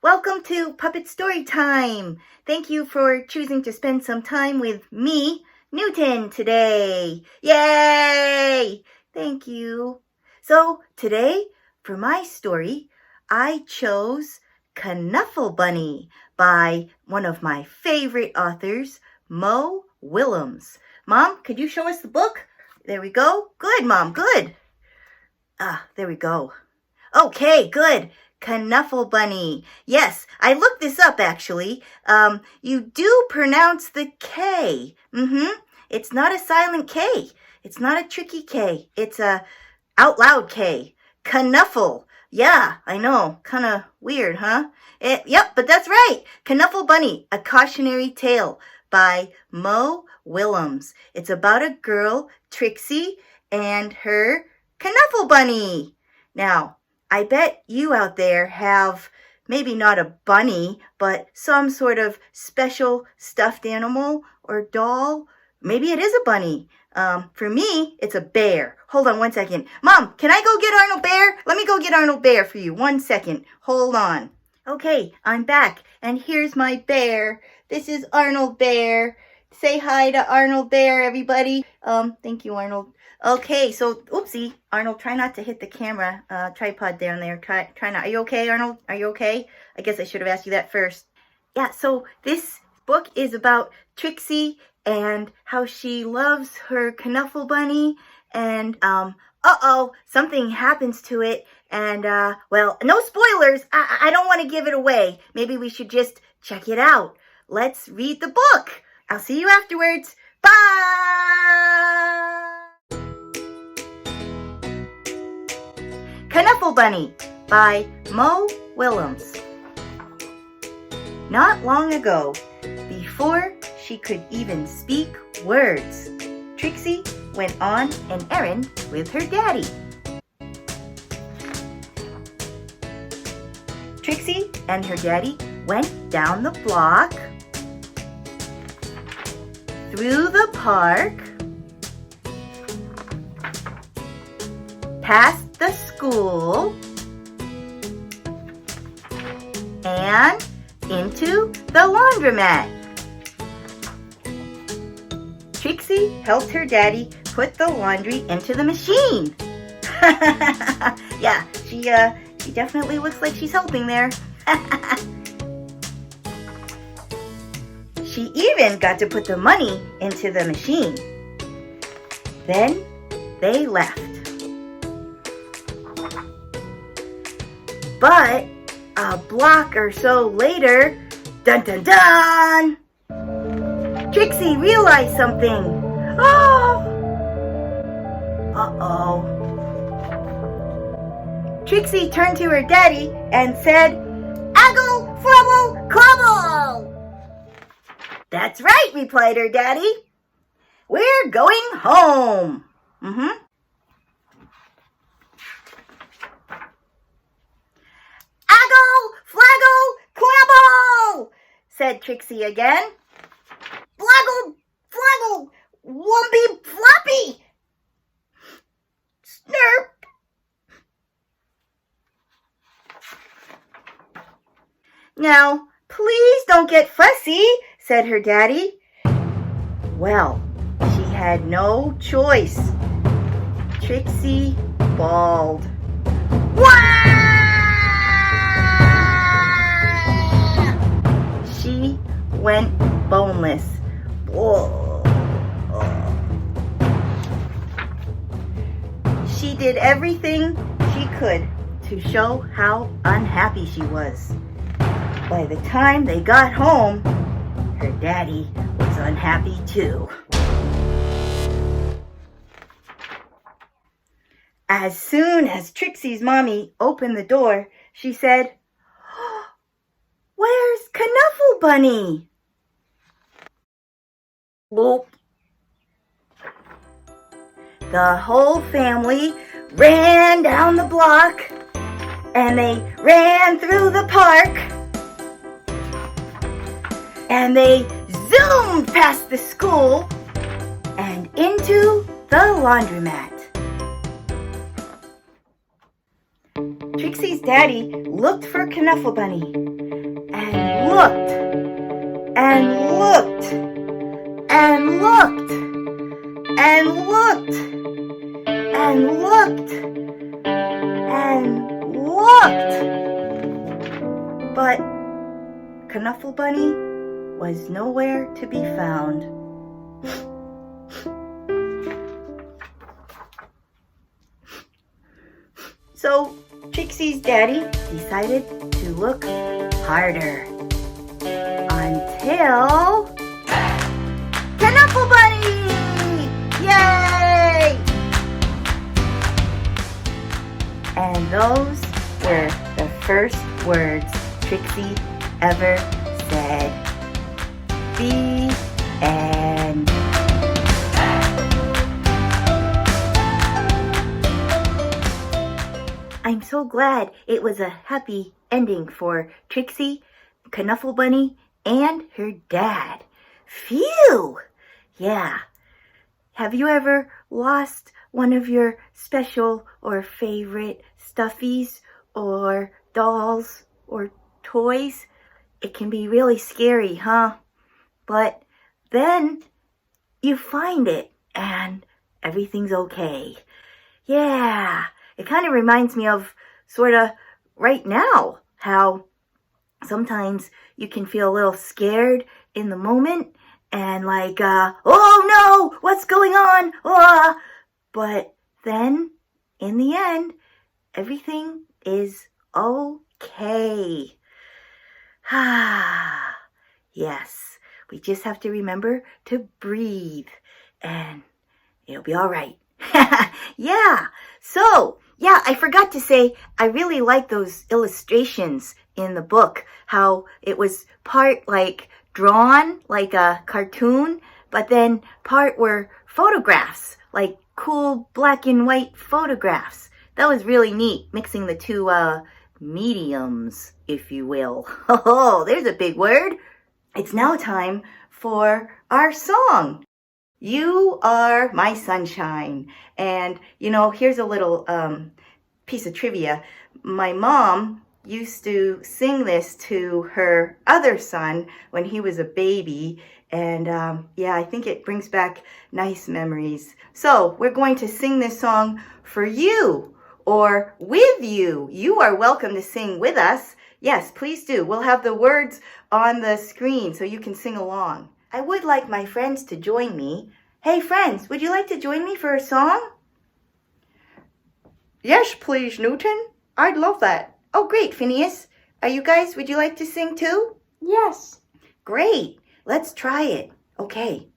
Welcome to Puppet Storytime. Thank you for choosing to spend some time with me, Newton, today. Yay! Thank you. So today, for my story, I chose Knuffle Bunny by one of my favorite authors, Mo Willems. Mom, could you show us the book? There we go. Good, Mom, good. There we go. Okay, good. Knuffle Bunny. Yes, I looked this up actually. You do pronounce the K. It's not a silent K. It's not a tricky K. It's a out loud K. Knuffle. Yeah, I know. Kind of weird, huh? Yep, but that's right. Knuffle Bunny, A Cautionary Tale by Mo Willems. It's about a girl, Trixie, and her Knuffle Bunny. Now, I bet you out there have maybe not a bunny, but some sort of special stuffed animal or doll. Maybe it is a bunny. For me, it's a bear. Hold on 1 second. Mom, can I go get Arnold Bear? Let me go get Arnold Bear for you. 1 second. Hold on. Okay, I'm back, and here's my bear. This is Arnold Bear. Say hi to Arnold Bear, everybody. Thank you, Arnold. Okay, so, oopsie, Arnold, try not to hit the camera tripod down there. Try not. Are you okay, Arnold? Are you okay? I guess I should have asked you that first. Yeah, so this book is about Trixie and how she loves her Knuffle Bunny, and, something happens to it, and, well, no spoilers. I don't want to give it away. Maybe we should just check it out. Let's read the book. I'll see you afterwards. Bye! Knuffle Bunny by Mo Willems. Not long ago, before she could even speak words, Trixie went on an errand with her daddy. Trixie and her daddy went down the block, through the park, past the school, and into the laundromat. Trixie helped her daddy put the laundry into the machine. Yeah, she definitely looks like she's helping there. She even got to put the money into the machine. Then they left. But a block or so later, dun dun dun! Trixie realized something. Oh! Uh-oh. Trixie turned to her daddy and said, "Aggle, flubble, clobble!" "That's right," replied her daddy. "We're going home." "Aggle, flaggle, clabble," said Trixie again. "Flaggle, flaggle, wumpy floppy. Snurp." "Now, please don't get fussy," said her daddy. Well, she had no choice. Trixie bawled. Wah! She went boneless. Whoa. She did everything she could to show how unhappy she was. By the time they got home, her daddy was unhappy too. As soon as Trixie's mommy opened the door, she said, "Oh, where's Knuffle Bunny?" Boop. The whole family ran down the block, and they ran through the park, and they zoomed past the school and into the laundromat. Trixie's daddy looked for Knuffle Bunny, looked and looked and looked and looked and looked and looked. But Knuffle Bunny was nowhere to be found. So Trixie's daddy decided to look harder until Knuffle Bunny! Yay! And those were the first words Trixie ever said. The end. I'm so glad it was a happy ending for Trixie, Knuffle Bunny, and her dad. Phew! Yeah. Have you ever lost one of your special or favorite stuffies or dolls or toys? It can be really scary, huh? But then you find it and everything's okay. Yeah. It kind of reminds me of sort of right now, how sometimes you can feel a little scared in the moment and like, oh no, what's going on? But then in the end, everything is okay. Yes, we just have to remember to breathe and it'll be all right. Yeah. So, yeah, I forgot to say, I really like those illustrations in the book, how it was part like drawn, like a cartoon, but then part were photographs, like cool black and white photographs. That was really neat, mixing the two mediums, if you will. Oh, there's a big word. It's now time for our song. You are my sunshine. And, you know, here's a little piece of trivia. My mom used to sing this to her other son when he was a baby. And, yeah, I think it brings back nice memories. So we're going to sing this song for you or with you. You are welcome to sing with us. Yes, please do. We'll have the words on the screen so you can sing along. I would like my friends to join me. Hey friends, would you like to join me for a song? Yes, please, Newton. I'd love that. Oh, great, Phineas. Would you like to sing too? Yes. Great. Let's try it. Okay.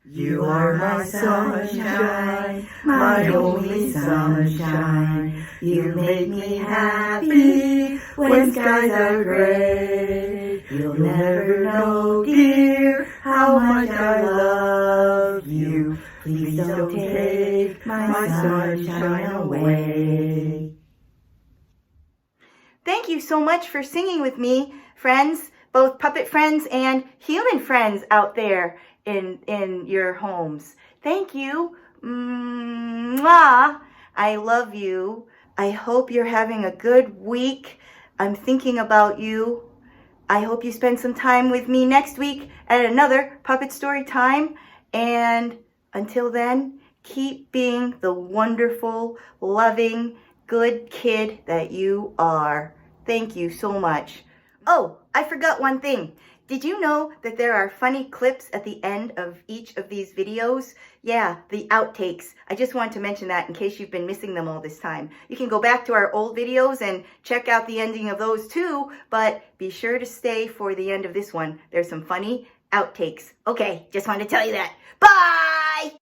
You are my sunshine, my only sunshine. You make me happy when skies are gray. You'll never know, dear, how much I love you. Please don't take my sunshine away. Thank you so much for singing with me, friends, both puppet friends and human friends out there in your homes. Thank you. Mwah. I love you. I hope you're having a good week. I'm thinking about you. I hope you spend some time with me next week at another Puppet Story Time. And until then, keep being the wonderful, loving, good kid that you are. Thank you so much. Oh, I forgot one thing. Did you know that there are funny clips at the end of each of these videos? Yeah, the outtakes. I just wanted to mention that in case you've been missing them all this time. You can go back to our old videos and check out the ending of those too, but be sure to stay for the end of this one. There's some funny outtakes. Okay, just wanted to tell you that. Bye!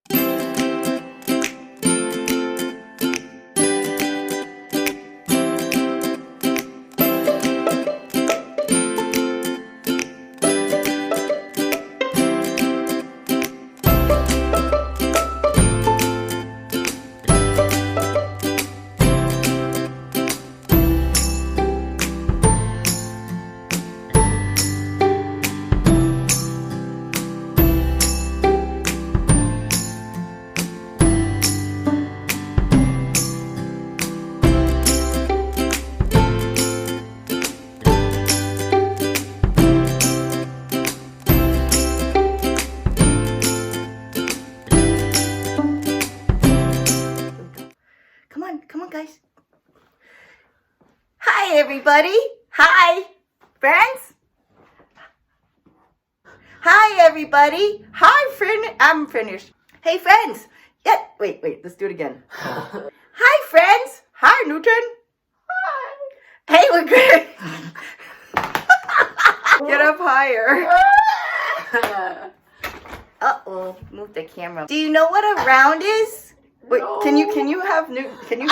Come on, guys. Hi, everybody. Hi, friends. Hi, everybody. Hi, friend. I'm finished. Hey, friends. Yeah. Wait. Let's do it again. Hi, friends. Hi, Newton. Hi. Hey, we're good. Get up higher. Uh-oh. Move the camera. Do you know what a round is? Wait, can you have new? Can you?